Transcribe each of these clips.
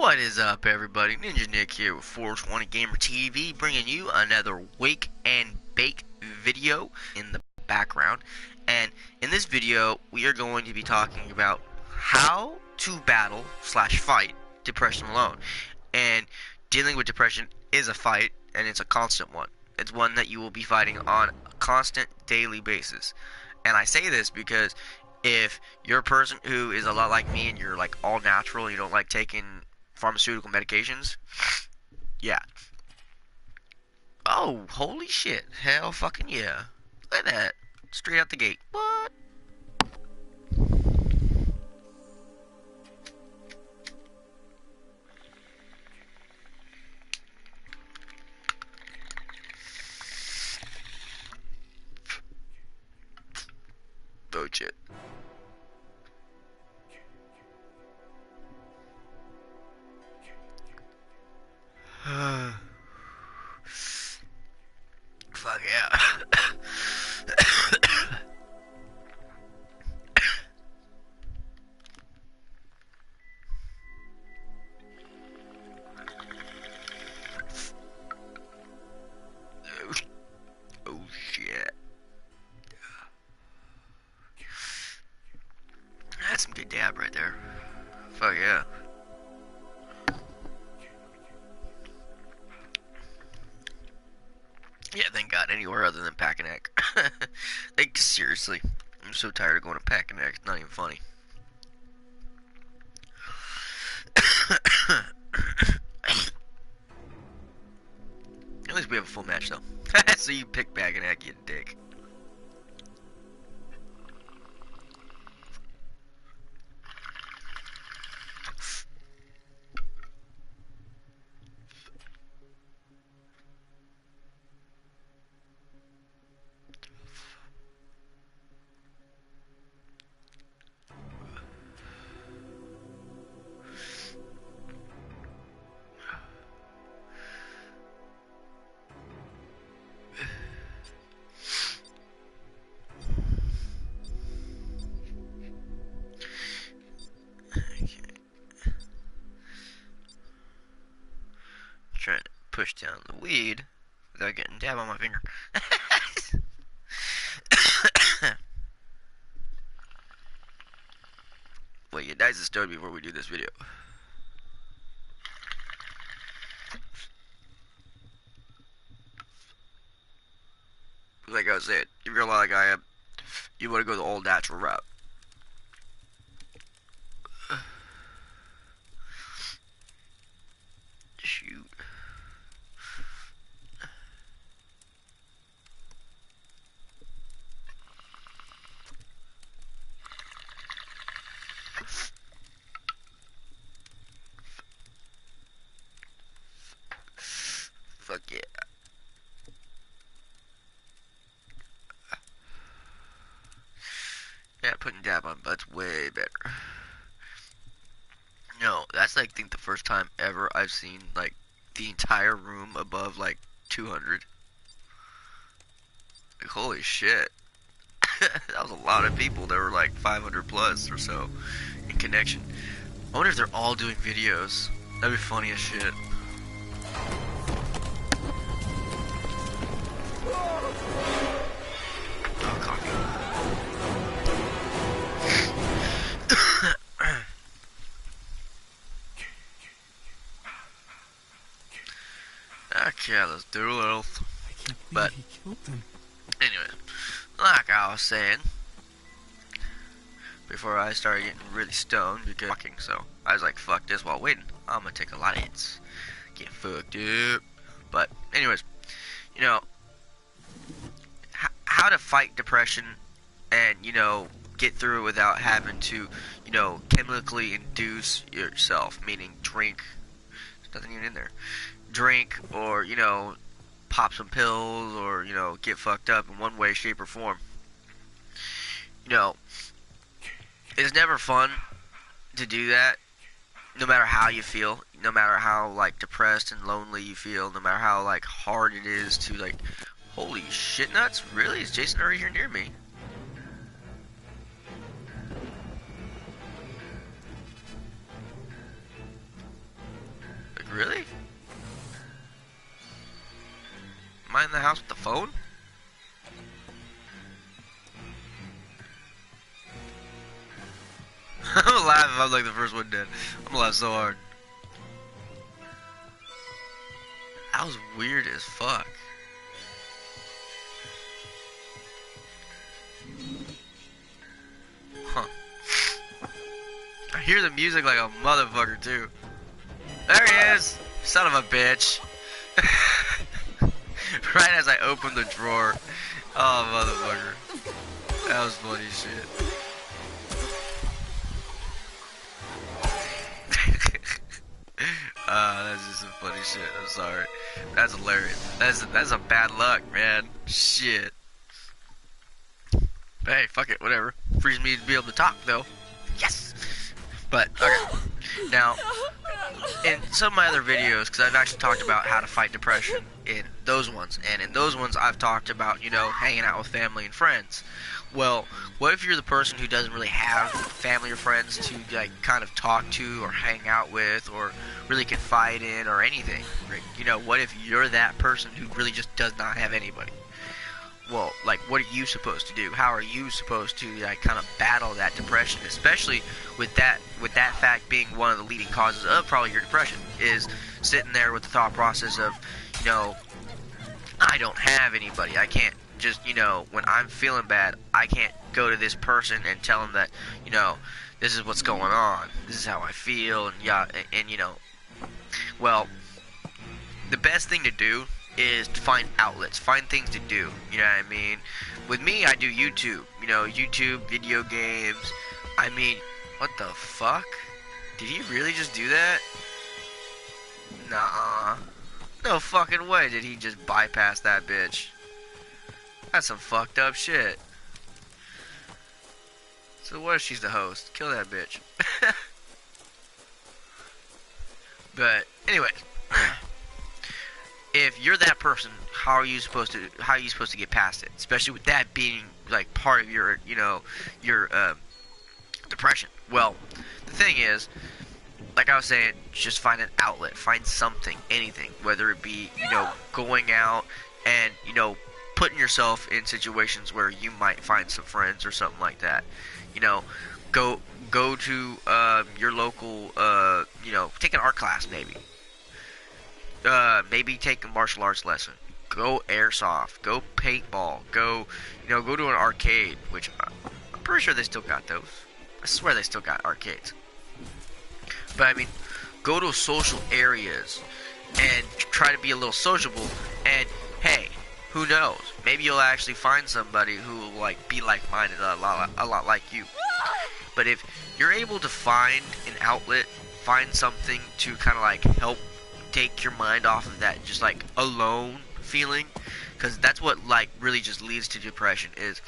What is up, everybody? Ninja Nick here with 420 Gamer TV, bringing you another Wake and Bake video in the background. And in this video, we are going to be talking about how to battle slash fight depression alone. And dealing with depression is a fight, and it's a constant one. It's one that you will be fighting on a constant daily basis. And I say this because if you're a person who is a lot like me and you're like all natural, you don't like taking pharmaceutical medications, yeah. Oh, holy shit. Hell fucking yeah. Look at that. Straight out the gate. What? Oh shit. Fuck yeah. Oh shit. That's some good dab right there. Fuck yeah. Yeah, thank God, anywhere other than Packanack. Like, seriously. I'm so tired of going to Packanack, it's not even funny. At least we have a full match, though. So you pick Packanack, you dick. Trying to push down the weed without getting dab on my finger. Wait, you dice the stone before we do this video. Like I was saying, if you're like I am, you want to go the old natural route. Shoot. Fuck yeah. Yeah, putting dab on butt's way better. No, that's like, I think the first time ever I've seen like the entire room above like 200. Like, holy shit. That was a lot of people. There were like 500 plus or so in connection. I wonder if they're all doing videos. That'd be funny as shit. Oh, cocky. Okay, let's do a little. But he killed them. anyway, like I was saying, before I started getting really stoned because fucking, so I was like, fuck this while waiting. I'm gonna take a lot of hits. Get fucked up. But anyways, you know, how to fight depression and, you know, get through it without having to, you know, chemically induce yourself, meaning drink. There's nothing even in there. Drink or, you know, pop some pills or, you know, get fucked up in one way, shape, or form. You know, it's never fun to do that, no matter how you feel, no matter how, like, depressed and lonely you feel, no matter how, like, hard it is to, like, holy shit nuts, really? Is Jason already here near me? I in the house with the phone? I'm gonna laugh if I'm like the first one dead. I'm gonna laugh so hard. That was weird as fuck. Huh. I hear the music like a motherfucker too. There he is! Son of a bitch. Right as I opened the drawer. Oh, motherfucker. That was funny shit. That's just some funny shit. I'm sorry. That's hilarious. That's a bad luck, man. Shit. Hey, fuck it, whatever. Frees me to be able to talk, though. Yes! But, okay. Now, in some of my other videos, because I've actually talked about how to fight depression in those ones, and in those ones I've talked about, you know, hanging out with family and friends. Well, what if you're the person who doesn't really have family or friends to, like, kind of talk to or hang out with or really confide in or anything? Right? You know, what if you're that person who really just does not have anybody? Well, like, what are you supposed to do? How are you supposed to, like, kind of battle that depression, especially with that fact being one of the leading causes of probably your depression, is sitting there with the thought process of, you know, I don't have anybody. I can't just, you know, when I'm feeling bad, I can't go to this person and tell them that, you know, this is what's going on. This is how I feel, and yeah, and you know, well, the best thing to do is to find outlets, find things to do, you know what I mean? With me, I do YouTube, you know, YouTube, video games. I mean, what the fuck? Did he really just do that? Nah. No fucking way did he just bypass that bitch. That's some fucked up shit. So what if she's the host? Kill that bitch. But, anyways. If you're that person, how are you supposed to get past it? Especially with that being like part of your, you know, your depression. Well, the thing is, like I was saying, just find an outlet, find something, anything, whether it be, you know, going out and, you know, putting yourself in situations where you might find some friends or something like that. You know, go to your local, you know, take an art class maybe. Maybe take a martial arts lesson. Go airsoft. Go paintball. Go, you know, go to an arcade, which I'm pretty sure they still got those. I swear they still got arcades. But I mean, go to social areas and try to be a little sociable. And hey, who knows? Maybe you'll actually find somebody who will like be like-minded a lot like you. But if you're able to find an outlet, find something to kind of like help take your mind off of that just like alone feeling, because that's what like really just leads to depression, is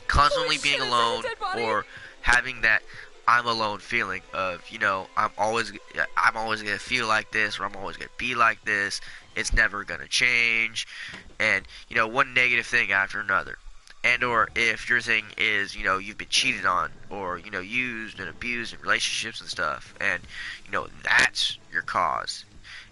constantly being alone or having that I'm alone feeling of, you know, I'm always gonna feel like this, or I'm always gonna be like this, it's never gonna change, and you know, one negative thing after another. And or if your thing is, you know, you've been cheated on or, you know, used and abused in relationships and stuff, and, you know, that's your cause.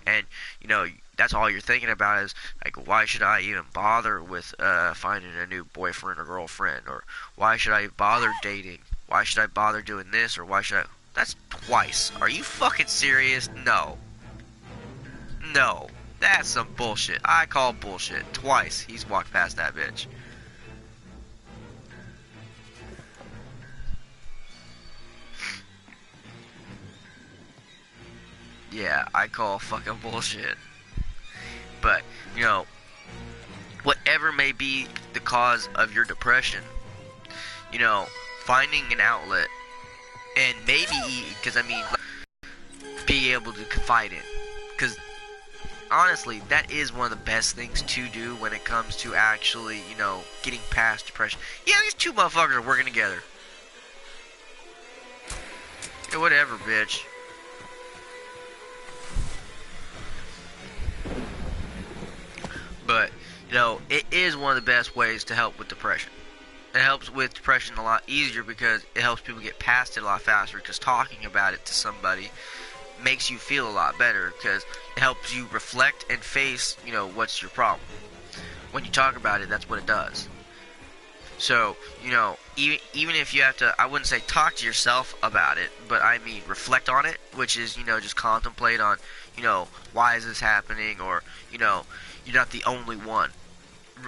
And, you know, that's all you're thinking about is, like, why should I even bother with finding a new boyfriend or girlfriend? Or why should I bother dating? Why should I bother doing this? Or why should I... That's twice. Are you fucking serious? No. No. That's some bullshit. I call bullshit. Twice he's walked past that bitch. Yeah, I call fucking bullshit. But, you know, whatever may be the cause of your depression, you know, finding an outlet, and maybe, because I mean, be able to confide in. Because, honestly, that is one of the best things to do when it comes to actually, you know, getting past depression. Yeah, these two motherfuckers are working together. Yeah, whatever, bitch. But, you know, it is one of the best ways to help with depression. It helps with depression a lot easier because it helps people get past it a lot faster, because talking about it to somebody makes you feel a lot better because it helps you reflect and face, what's your problem. When you talk about it, that's what it does. So, even if you have to, I wouldn't say talk to yourself about it, but I mean reflect on it, which is, just contemplate on, why is this happening, or, you're not the only one.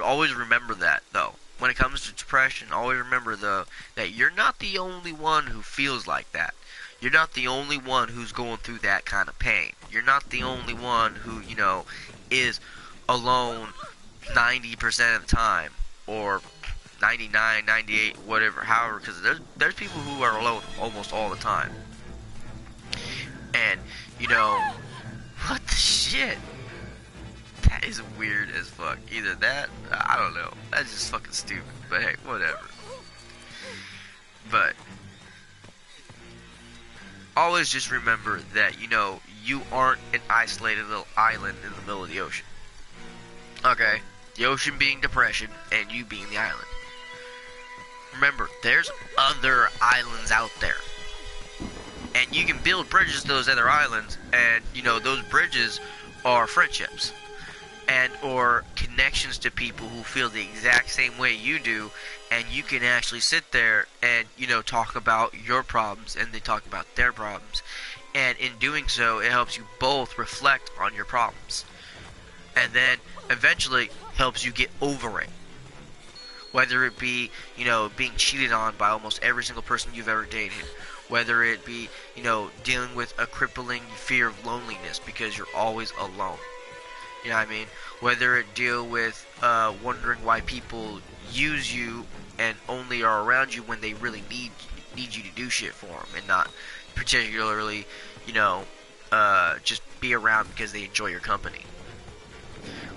Always remember that, though. When it comes to depression, always remember, though, that you're not the only one who feels like that. You're not the only one who's going through that kind of pain. You're not the only one who, is alone 90% of the time, or 99, 98, whatever, however, because there's people who are alone almost all the time. And, what the shit? That is weird as fuck. Either that, I don't know. That's just fucking stupid. But hey, whatever. But always just remember that, you aren't an isolated little island in the middle of the ocean. Okay? The ocean being depression, and you being the island. Remember, there's other islands out there. And you can build bridges to those other islands, and, those bridges are friendships. And or connections to people who feel the exact same way you do, and you can actually sit there and, talk about your problems, and they talk about their problems. And in doing so, it helps you both reflect on your problems. And then, eventually, helps you get over it. Whether it be, being cheated on by almost every single person you've ever dated. Whether it be, dealing with a crippling fear of loneliness because you're always alone. You know what I mean? Whether it deal with wondering why people use you and only are around you when they really need you to do shit for them, and not particularly, just be around because they enjoy your company.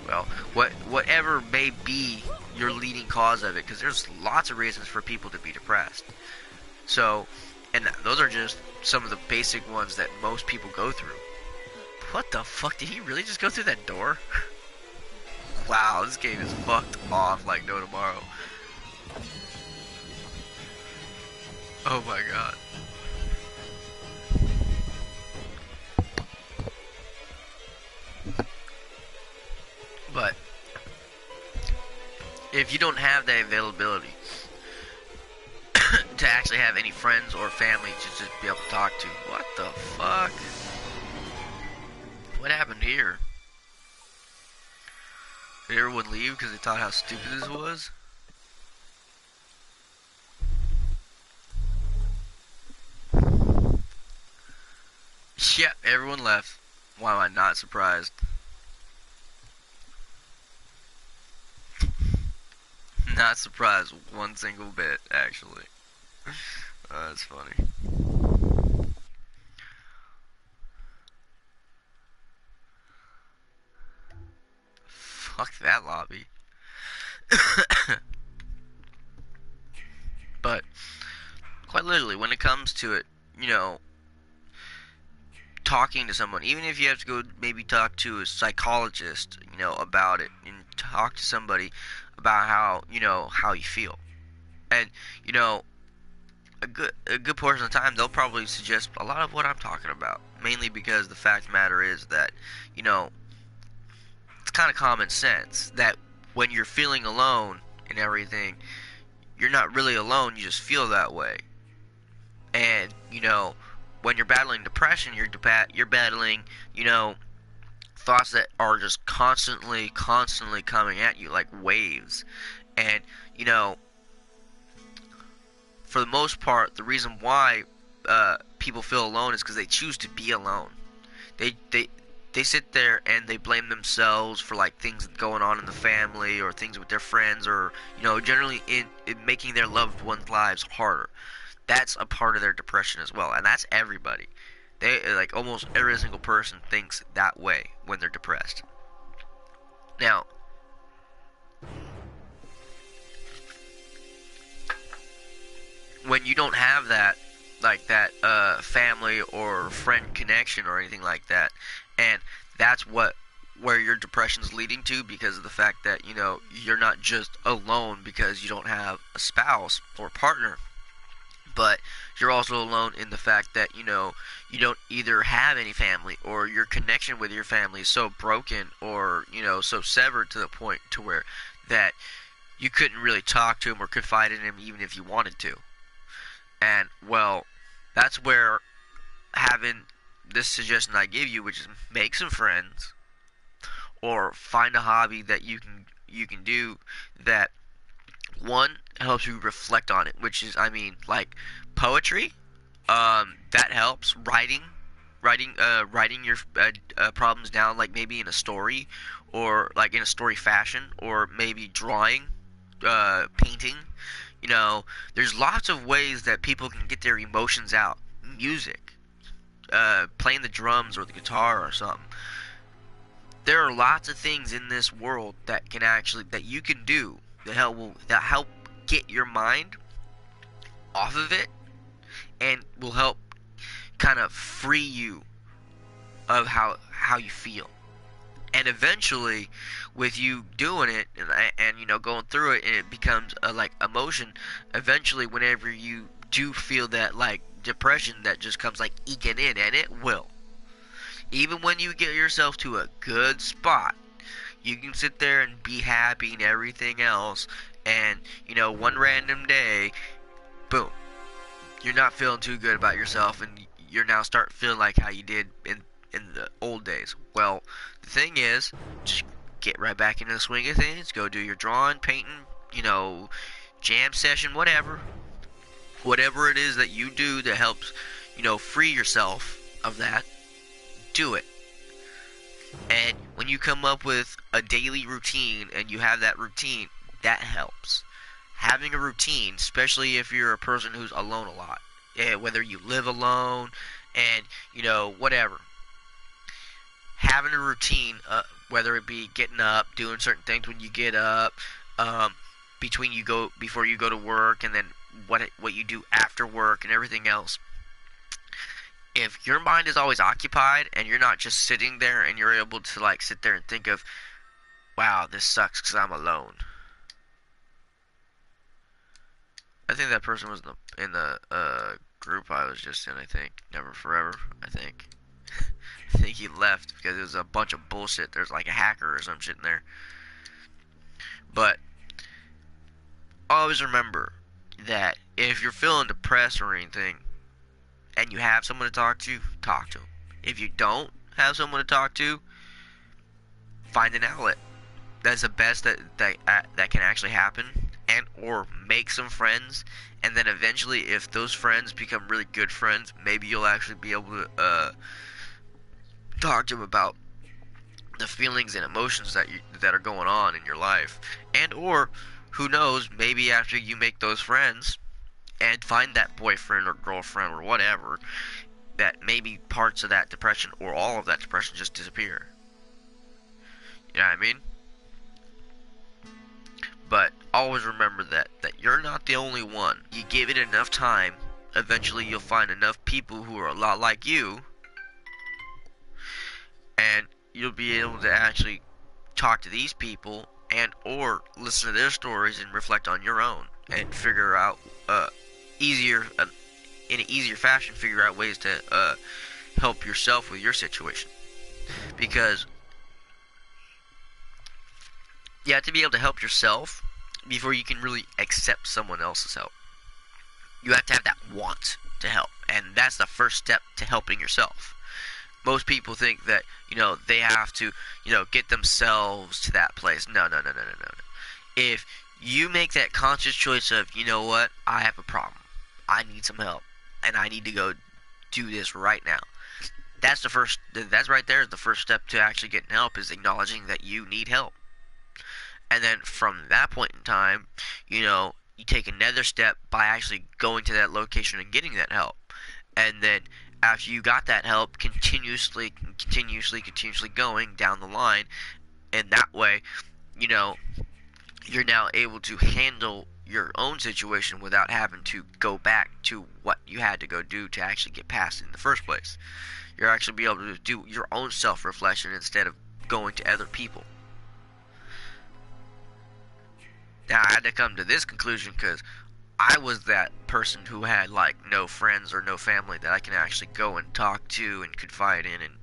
Well, whatever may be your leading cause of it, because there's lots of reasons for people to be depressed. So, and those are just some of the basic ones that most people go through. What the fuck? Did he really just go through that door? Wow, this game is fucked off like no tomorrow. Oh my god. But if you don't have the availability to actually have any friends or family to just be able to talk to, what the fuck? What happened here? Did everyone leave because they thought how stupid this was? Yep, everyone left. Why am I not surprised? Not surprised one single bit, actually. That's funny. Fuck that lobby. But, quite literally, when it comes to it, talking to someone, even if you have to go maybe talk to a psychologist, about it, and talk to somebody about how you feel. And, a good portion of the time, they'll probably suggest a lot of what I'm talking about. Mainly because the fact of the matter is that, it's kind of common sense that when you're feeling alone and everything, you're not really alone, you just feel that way. And, when you're battling depression, you're battling, thoughts that are just constantly coming at you like waves. And, for the most part, the reason why people feel alone is because they choose to be alone. They sit there and they blame themselves for like things going on in the family or things with their friends, or generally in making their loved ones' lives harder. That's a part of their depression as well, and that's everybody. They like almost every single person thinks that way when they're depressed. Now, when you don't have that, like that family or friend connection or anything like that, and that's where your depression's leading to, because of the fact that you're not just alone because you don't have a spouse or partner, but you're also alone in the fact that you don't either have any family, or your connection with your family is so broken, or so severed to the point to where that you couldn't really talk to him or confide in him even if you wanted to. And well, that's where having this suggestion I give you, which is make some friends or find a hobby that you can do that one helps you reflect on it, which is, I mean, like poetry. That helps. Writing your problems down, like maybe in a story, or like in a story fashion, or maybe drawing, painting. There's lots of ways that people can get their emotions out. Music, playing the drums or the guitar or something. There are lots of things in this world that you can do that help get your mind off of it, and will help kind of free you of how you feel. And eventually, with you doing it, and going through it, and it becomes a like emotion. Eventually, whenever you do feel that like depression that just comes like eking in, and it will. Even when you get yourself to a good spot, you can sit there and be happy and everything else, and one random day, boom, you're not feeling too good about yourself, and you're now starting to feel like how you did in the old days. Well, the thing is, just get right back into the swing of things. Go do your drawing, painting, jam session, whatever it is that you do that helps free yourself of that. Do it. And when you come up with a daily routine and you have that routine, that helps. Having a routine, especially if you're a person who's alone a lot, whether you live alone, and whatever, having a routine, whether it be getting up, doing certain things when you get up, before you go to work, and then what you do after work and everything else. If your mind is always occupied and you're not just sitting there and you're able to like sit there and think of, wow, this sucks because I'm alone. I think that person was in the group I was just in. I think Never Forever. I think. I think he left because it was a bunch of bullshit. There's like a hacker or some shit in there. But always remember that if you're feeling depressed or anything, and you have someone to talk to them. If you don't have someone to talk to, find an outlet. That's the best that can actually happen, and or make some friends, and then eventually, if those friends become really good friends, maybe you'll actually be able to talk to them about the feelings and emotions that are going on in your life, and or who knows, maybe after you make those friends and find that boyfriend or girlfriend or whatever, that maybe parts of that depression or all of that depression just disappear. You know what I mean? But always remember that you're not the only one. You give it enough time, eventually you'll find enough people who are a lot like you, and you'll be able to actually talk to these people and or listen to their stories and reflect on your own, and figure out easier in an easier fashion, figure out ways to help yourself with your situation. Because you have to be able to help yourself before you can really accept someone else's help. You have to have that want to help, and that's the first step to helping yourself. Most people think that they have to get themselves to that place. No, no, no, no, no, no, no. If you make that conscious choice of, what, I have a problem, I need some help, and I need to go do this right now. That's right there is the first step to actually getting help, is acknowledging that you need help. And then from that point in time, you take another step by actually going to that location and getting that help. And then after you got that help, continuously going down the line, and that way, you're now able to handle your own situation without having to go back to what you had to go do to actually get past it in the first place. You're actually be able to do your own self-reflection instead of going to other people. Now, I had to come to this conclusion because I was that person who had like no friends or no family that I can actually go and talk to and confide in, and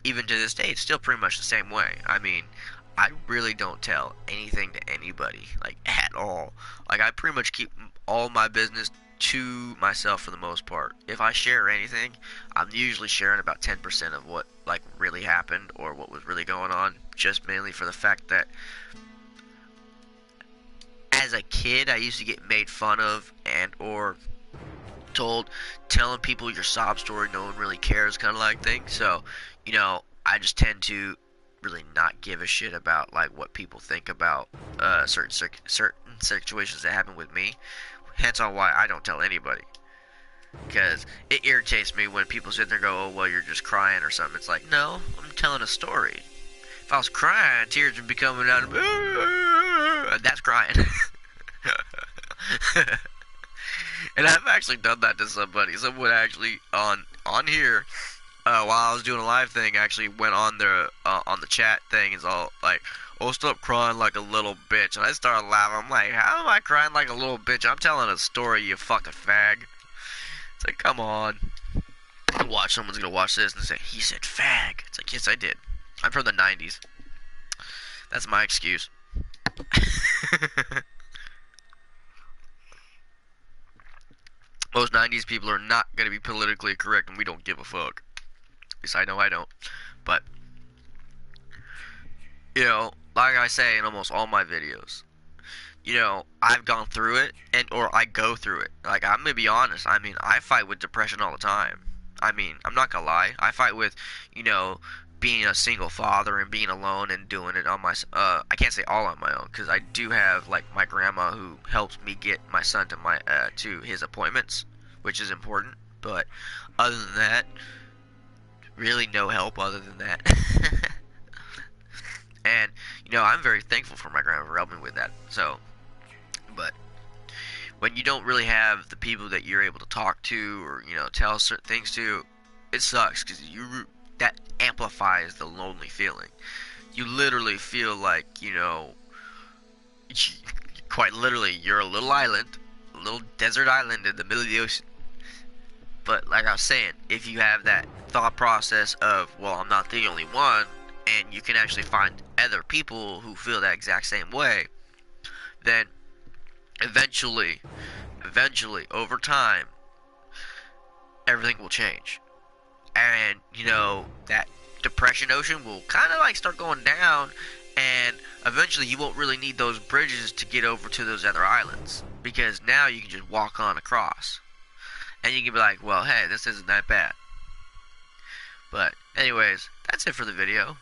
even to this day, it's still pretty much the same way. I mean, I really don't tell anything to anybody, like at all. Like I pretty much keep all my business to myself for the most part. If I share anything, I'm usually sharing about 10% of what like really happened or what was really going on, just mainly for the fact that as a kid, I used to get made fun of and or told telling people your sob story, no one really cares, kind of like thing. So, I just tend to really not give a shit about like what people think about certain situations that happen with me. Hence on why I don't tell anybody, because it irritates me when people sit there and go, "Oh, well, you're just crying or something." It's like, no, I'm telling a story. If I was crying, tears would be coming out. That's crying. And I've actually done that to somebody. Someone actually on here, while I was doing a live thing, actually went on the chat thing. Is all like, "Oh, stop crying like a little bitch." And I started laughing. I'm like, "How am I crying like a little bitch? I'm telling a story, you fucking fag." It's like, come on. Someone's gonna watch this and say, "He said fag." It's like, yes, I did. I'm from the '90s. That's my excuse. Most '90s people are not gonna be politically correct, and we don't give a fuck. At least I know I don't. But like I say in almost all my videos, I've gone through it, and or I go through it. Like, I'm gonna be honest. I mean, I fight with depression all the time. I mean, I'm not gonna lie. I fight with, you know, being a single father and being alone and doing it on my. I can't say all on my own, because I do have like my grandma who helps me get my son to his appointments, which is important. But other than that, really no help other than that. And I'm very thankful for my grandma for helping me with that. So, but when you don't really have the people that you're able to talk to or tell certain things to, it sucks because that amplifies the lonely feeling. You literally feel like quite literally you're a little island, a little desert island in the middle of the ocean. But like I was saying, if you have that thought process of, well, I'm not the only one, and you can actually find other people who feel that exact same way, then eventually, over time, everything will change. And, that depression ocean will kind of like start going down, and eventually you won't really need those bridges to get over to those other islands, because now you can just walk on across. And you can be like, well, hey, this isn't that bad. But anyways, that's it for the video.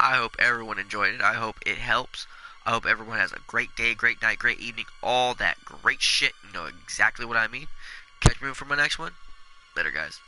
I hope everyone enjoyed it. I hope it helps. I hope everyone has a great day, great night, great evening, all that great shit. You know exactly what I mean. Catch me for my next one. Later, guys.